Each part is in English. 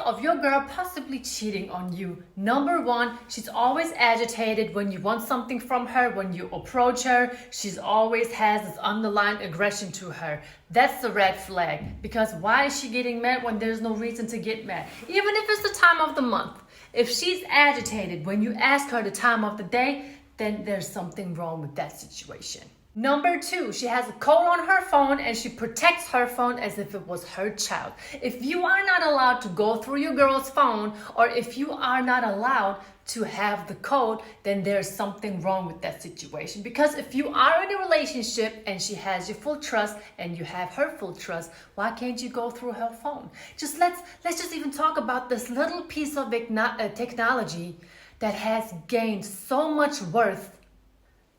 of your girl possibly cheating on you. Number one, she's always agitated when you want something from her. When you approach her, she's always has this underlying aggression to her. That's a red flag, because why is she getting mad when there's no reason to get mad? Even if it's the time of the month. If she's agitated when you ask her the time of the day, then there's something wrong with that situation. Number two, she has a code on her phone and she protects her phone as if it was her child. If you are not allowed to go through your girl's phone, or if you are not allowed to have the code, then there's something wrong with that situation. Because if you are in a relationship and she has your full trust and you have her full trust, why can't you go through her phone? Let's just even talk about this little piece of technology that has gained so much worth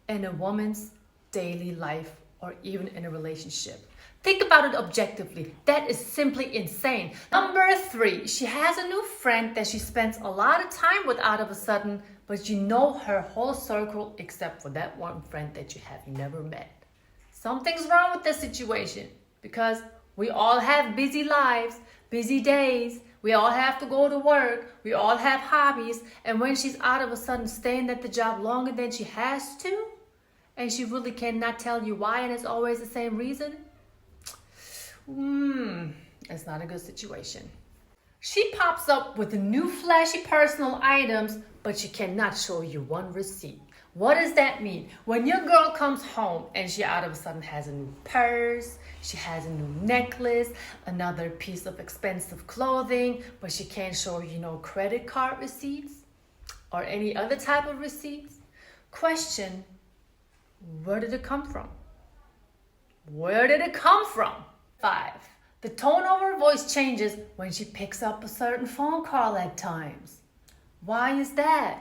in a woman's daily life or even in a relationship. Think about it objectively. That is simply insane. Number three, she has a new friend that she spends a lot of time with out of a sudden, but you know her whole circle except for that one friend that you have never met. Something's wrong with this situation, because we all have busy lives, busy days. We all have to go to work. We all have hobbies. And when she's out of a sudden staying at the job longer than she has to, and she really cannot tell you why, and it's always the same reason, it's not a good situation. She pops up with the new flashy personal items, but she cannot show you one receipt. What does that mean? When your girl comes home and she out of a sudden has a new purse, she has a new necklace, another piece of expensive clothing, but she can't show you no credit card receipts or any other type of receipts, question, where did it come from? Where did it come from? 5. The tone of her voice changes when she picks up a certain phone call at times. Why is that?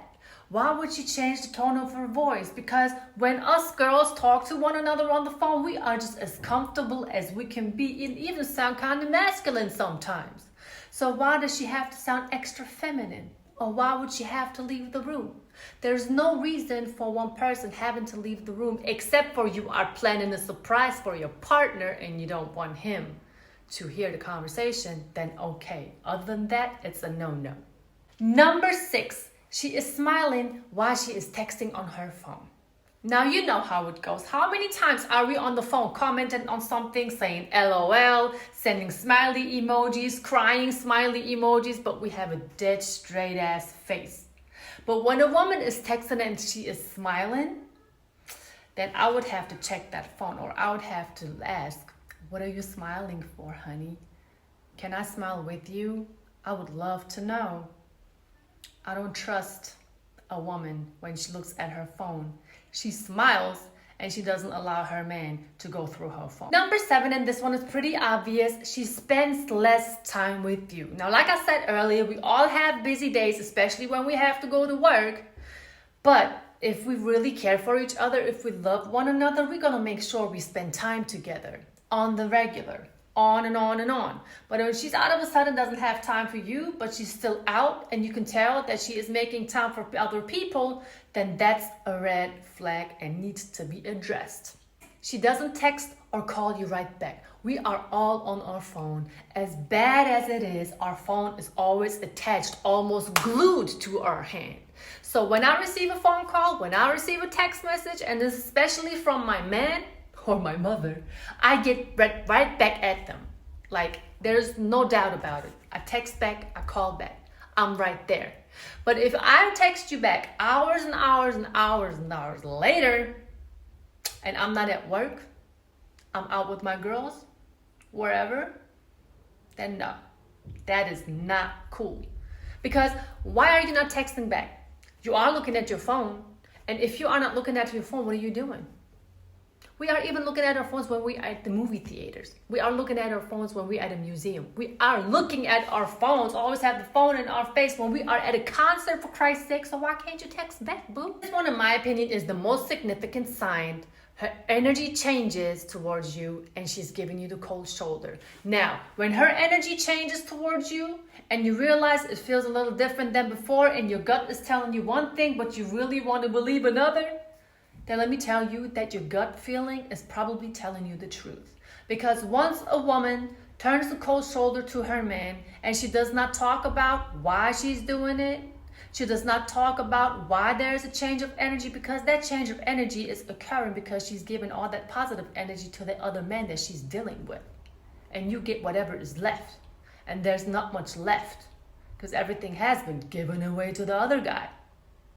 Why would she change the tone of her voice? Because when us girls talk to one another on the phone, we are just as comfortable as we can be, and even sound kind of masculine sometimes. So why does she have to sound extra feminine? Or why would she have to leave the room? There's no reason for one person having to leave the room, except for you are planning a surprise for your partner and you don't want him to hear the conversation, then okay. Other than that, it's a no-no. Number 6, she is smiling while she is texting on her phone. Now you know how it goes. How many times are we on the phone commenting on something, saying LOL, sending smiley emojis, crying smiley emojis, but we have a dead straight ass face. But when a woman is texting and she is smiling, then I would have to check that phone, or I would have to ask, what are you smiling for, honey? Can I smile with you? I would love to know. I don't trust a woman when she looks at her phone. She smiles and she doesn't allow her man to go through her phone. Number 7, and this one is pretty obvious, she spends less time with you. Now, like I said earlier, we all have busy days, especially when we have to go to work. But if we really care for each other, if we love one another, we're gonna make sure we spend time together on the regular. On and on and on. But when she's out of a sudden doesn't have time for you, but she's still out and you can tell that she is making time for other people, then that's a red flag and needs to be addressed. She doesn't text or call you right back. We are all on our phone. As bad as it is, our phone is always attached, almost glued to our hand. So when I receive a phone call, when I receive a text message, and especially from my man, or my mother, I get right back at them. Like, there's no doubt about it. I text back, I call back. I'm right there. But if I text you back hours and hours and hours and hours later, and I'm not at work, I'm out with my girls, wherever, then no, that is not cool. Because why are you not texting back? You are looking at your phone. And if you are not looking at your phone, what are you doing? We are even looking at our phones when we are at the movie theaters. We are looking at our phones when we are at a museum. We are looking at our phones, always have the phone in our face when we are at a concert, for Christ's sake. So why can't you text back, boo? This one, in my opinion, is the most significant sign. Her energy changes towards you and she's giving you the cold shoulder. Now, when her energy changes towards you and you realize it feels a little different than before and your gut is telling you one thing, but you really want to believe another, then let me tell you that your gut feeling is probably telling you the truth. Because once a woman turns the cold shoulder to her man, and she does not talk about why she's doing it. She does not talk about why there is a change of energy, because that change of energy is occurring because she's giving all that positive energy to the other man that she's dealing with. And you get whatever is left. And there's not much left because everything has been given away to the other guy.